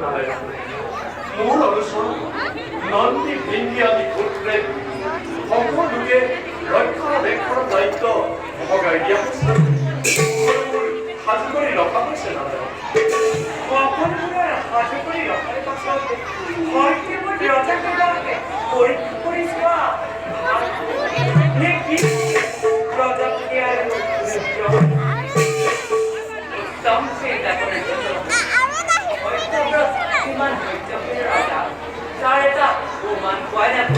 মোৰ অনুসৰণ নন্দী ভিন্দি আদি গোত্ৰে সকলোকে ৰক্ষণাবেক্ষণৰ দায়িত্ব ভগাই দিয়া হৈছে সাজু কৰি ৰখা হৈছে নাজানো সকলোবোৰে সাজু কৰি ৰখাৰ পাছত হয়তো ৰজাকে পৰীক্ষা কৰি চোৱা নে কি ৰজাকে আৰু উত্তম চিন্তা কৰি Iman berjaya raja, saya tak umat banyak.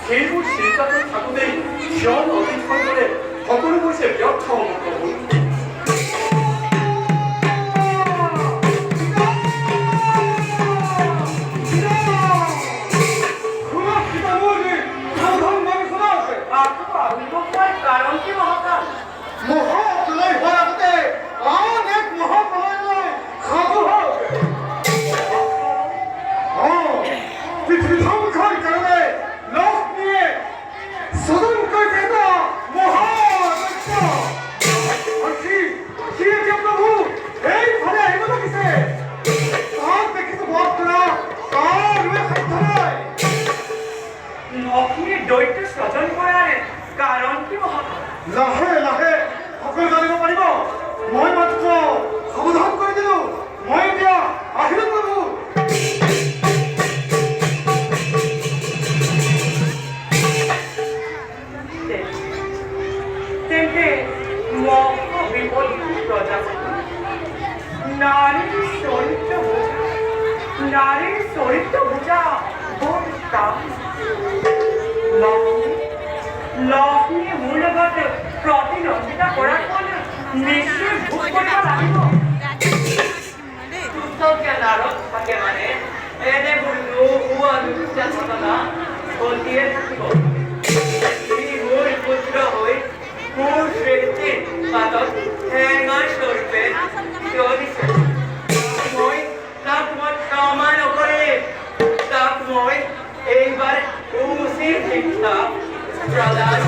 Kau cinta tu aku ni, John Otis Fangole, aku ni mesti biar kau mahu. Aku baru bukan karam ki mahal. Mohon tulai orang tu, anak mohon mohon. पृथ्वी ध्वंसन करने लोक में सदन कर देता महाराजा और क्या प्रभु एक भले हिम्मत किसे आप देखिए तो बहुत बड़ा और वे खतरा है नौकरी डोइटे सदन कराने कारण की महाराजा लाहे लाहे अपने जाने को पड़ेगा मैं मत को समाधान कर दे दो मैं क्या आखिर प्रभु নারী চরিত্র বোঝা বলতাম লক্ষ্মী মূল্যগত প্রতিদ্বন্দ্বিতা করার ফলে নিশ্চয় ভোগ করা লাগিব সুস্থকে নারদ থাকে মানে এনে বললো হুয়া দুটা ঘটনা বলতিয়ে থাকিব মোৰ পুত্ৰ হৈ মোৰ শ্ৰেষ্ঠীৰ পাতত হেঙাৰ স্বৰূপে থিয় দিছে মই তাক মই ক্ষমা নকৰে তাক মই এইবাৰ উচিত শিক্ষা প্ৰদান